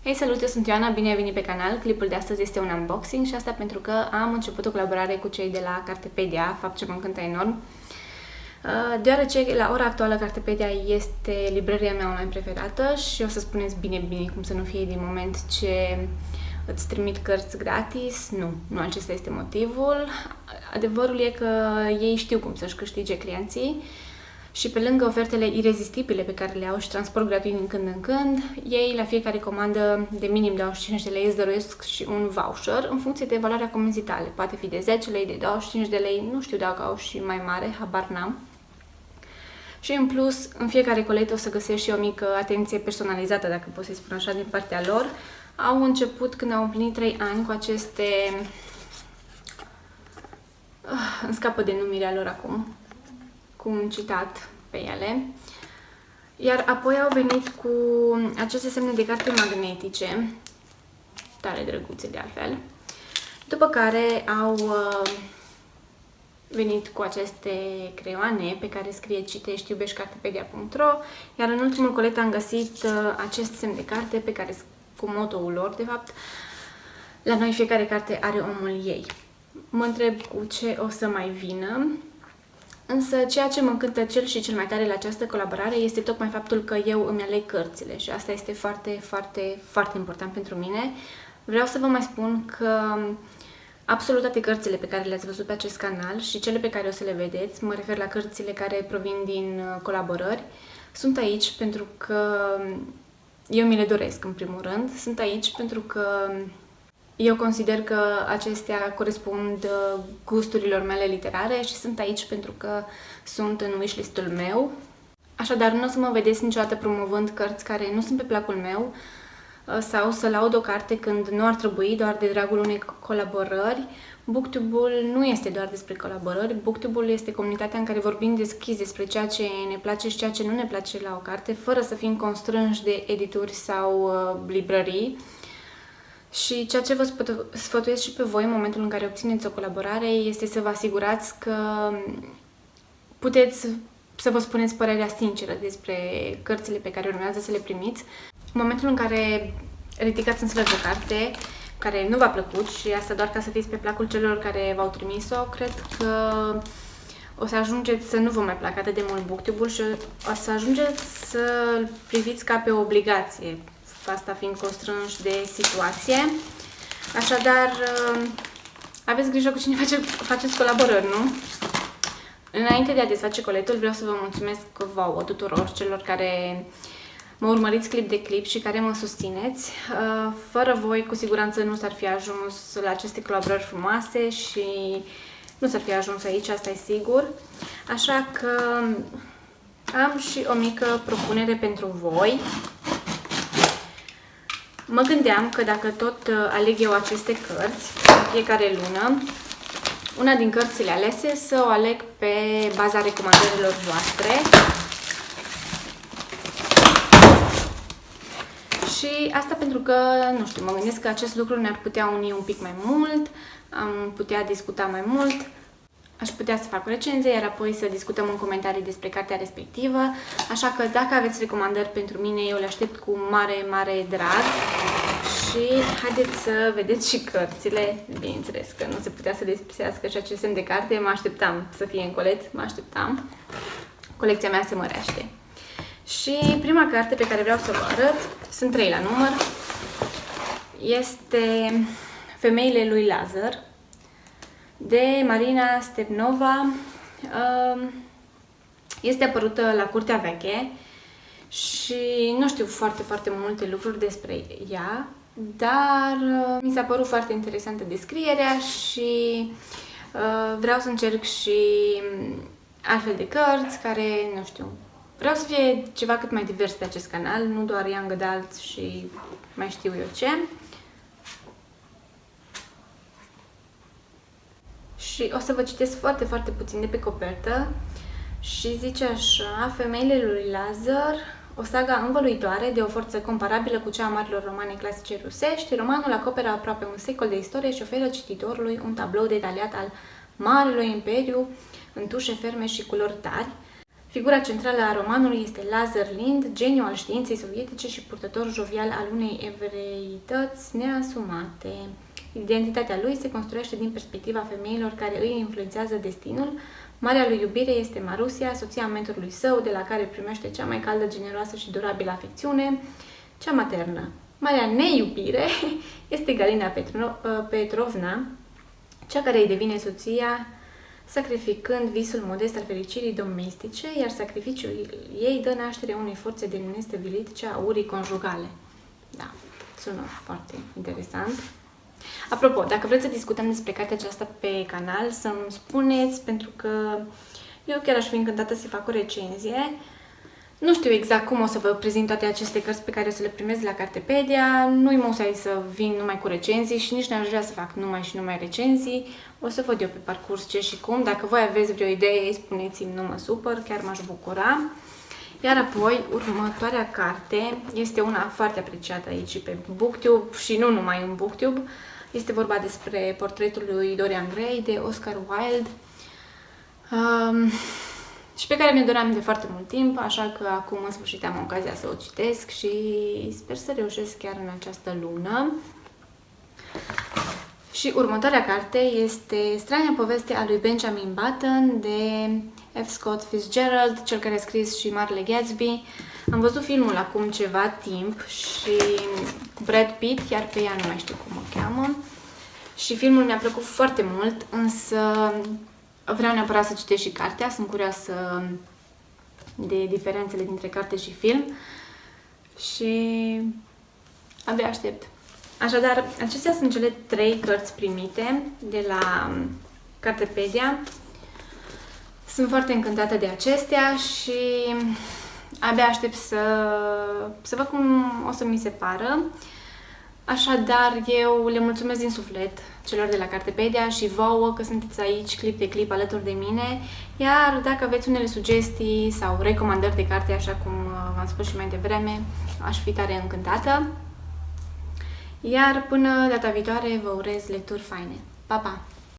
Hei, salut, eu sunt Ioana, bine ai venit pe canal. Clipul de astăzi este un unboxing și asta pentru că am început o colaborare cu cei de la Cartepedia, fapt ce mă încântă enorm. Deoarece la ora actuală Cartepedia este librăria mea online preferată și o să spuneți bine cum să nu fie din moment ce îți trimit cărți gratis. Nu acesta este motivul. Adevărul e că ei știu cum să-și câștige clienții. Și pe lângă ofertele irezistibile pe care le au și transport gratuit din când în când, ei la fiecare comandă de minim 25 de lei îți dăruiesc și un voucher în funcție de valoarea comenzii tale. Poate fi de 10 lei, de 25 de lei, nu știu dacă au și mai mare, habar n-am. Și în plus, în fiecare colectă o să găsești și o mică atenție personalizată, dacă pot să-i spun așa, din partea lor. Au început când au împlinit 3 ani cu aceste... îmi scapă de numirea lor acum. Cu un citat pe ele. Iar apoi au venit cu aceste semne de carte magnetice, tare drăguțe de altfel. După care au venit cu aceste creioane pe care scrie citești, iubești, cartepedia.ro, iar în ultimul colet am găsit acest semn de carte pe care, cu motoul lor, de fapt, la noi fiecare carte are omul ei. Mă întreb cu ce o să mai vină. Însă ceea ce mă încântă cel și cel mai tare la această colaborare este tocmai faptul că eu îmi aleg cărțile și asta este foarte important pentru mine. Vreau să vă mai spun că absolut toate cărțile pe care le-ați văzut pe acest canal și cele pe care o să le vedeți, mă refer la cărțile care provin din colaborări, sunt aici pentru că eu mi le doresc în primul rând, sunt aici pentru că eu consider că acestea corespund gusturilor mele literare și sunt aici pentru că sunt în wishlist-ul meu. Așadar, nu o să mă vedeți niciodată promovând cărți care nu sunt pe placul meu sau să laud o carte când nu ar trebui, doar de dragul unei colaborări. Booktube-ul nu este doar despre colaborări, Booktube-ul este comunitatea în care vorbim deschis despre ceea ce ne place și ceea ce nu ne place la o carte, fără să fim constrânși de edituri sau librării. Și ceea ce vă sfătuiesc și pe voi în momentul în care obțineți o colaborare este să vă asigurați că puteți să vă spuneți părerea sinceră despre cărțile pe care urmează să le primiți. În momentul în care ridicați în slăj o carte care nu v-a plăcut și asta doar ca să fiți pe placul celor care v-au trimis-o, cred că o să ajungeți să nu vă mai placă atât de mult Booktube-ul și o să ajungeți să-l priviți ca pe o obligație, asta fiind constrânși de situație. Așadar, aveți grijă cu cine faceți colaborări, nu? Înainte de a desface coletul, vreau să vă mulțumesc vouă tuturor celor care mă urmăriți clip de clip și care mă susțineți. Fără voi, cu siguranță, nu s-ar fi ajuns la aceste colaborări frumoase și nu s-ar fi ajuns aici, asta e sigur. Așa că am și o mică propunere pentru voi. Mă gândeam că dacă tot aleg eu aceste cărți în fiecare lună, una din cărțile alese să o aleg pe baza recomandărilor voastre. Și asta pentru că, nu știu, mă gândesc că acest lucru ne-ar putea uni un pic mai mult, am putea discuta mai mult, aș putea să fac o recenzie, iar apoi să discutăm în comentarii despre cartea respectivă. Așa că dacă aveți recomandări pentru mine, eu le aștept cu mare drag. Și haideți să vedeți și cărțile. Bineînțeles că nu se putea să lipsească și acest semn de carte. Mă așteptam să fie în colet, mă așteptam. Colecția mea se mărește. Și prima carte pe care vreau să vă arăt, sunt 3 la număr, este Femeile lui Lazar, de Marina Stepnova. Este apărută la Curtea Veche și nu știu foarte multe lucruri despre ea, dar mi s-a părut foarte interesantă descrierea și vreau să încerc și altfel de cărți care, nu știu, vreau să fie ceva cât mai divers pe acest canal, nu doar young adult și mai știu eu ce. Și o să vă citesc foarte puțin de pe copertă și zice așa: Femeile lui Lazar, o saga învăluitoare de o forță comparabilă cu cea a marilor romane clasice rusești. Romanul acoperă aproape un secol de istorie și oferă cititorului un tablou detaliat al marelui imperiu în tușe ferme și culori tari. Figura centrală a romanului este Lazar Lind, geniu al științei sovietice și purtător jovial al unei evreități neasumate. Identitatea lui se construiește din perspectiva femeilor care îi influențează destinul. Marea lui iubire este Marusia, soția mentorului său, de la care primește cea mai caldă, generoasă și durabilă afecțiune, cea maternă. Marea neiubire este Galina Petrovna, cea care îi devine soția, sacrificând visul modest al fericirii domestice, iar sacrificiul ei dă naștere unei forțe de nestăvilit, cea a urii conjugale. Da, sună foarte interesant. Apropo, dacă vreți să discutăm despre cartea aceasta pe canal, să-mi spuneți, pentru că eu chiar aș fi încântată să fac o recenzie. Nu știu exact cum o să vă prezint toate aceste cărți pe care o să le primez la Cartepedia. Nu-i măsai să vin numai cu recenzii și nici n-aș vrea să fac numai recenzii. O să văd eu pe parcurs ce și cum. Dacă voi aveți vreo idee, spuneți-mi, nu mă supăr, chiar m-aș bucura. Iar apoi, următoarea carte este una foarte apreciată aici pe BookTube și nu numai în BookTube. Este vorba despre portretul lui Dorian Gray de Oscar Wilde. Și pe care mi-o doream de foarte mult timp, așa că acum în sfârșit am ocazia să o citesc și sper să reușesc chiar în această lună. Și următoarea carte este Strania poveste a lui Benjamin Button de F. Scott Fitzgerald, cel care a scris și Marele Gatsby. Am văzut filmul acum ceva timp și Brad Pitt, iar pe ea nu mai știu cum o cheamă. Și filmul mi-a plăcut foarte mult, însă vreau neapărat să citesc și cartea, sunt curioasă de diferențele dintre carte și film și abia aștept. Așadar, acestea sunt cele 3 cărți primite de la Cartepedia. Sunt foarte încântată de acestea și abia aștept să văd cum o să mi se pară. Așadar, eu le mulțumesc din suflet celor de la Cartepedia și vouă că sunteți aici clip de clip alături de mine. Iar dacă aveți unele sugestii sau recomandări de carte, așa cum v-am spus și mai devreme, aș fi tare încântată. Iar până data viitoare vă urez lecturi faine. Pa, pa!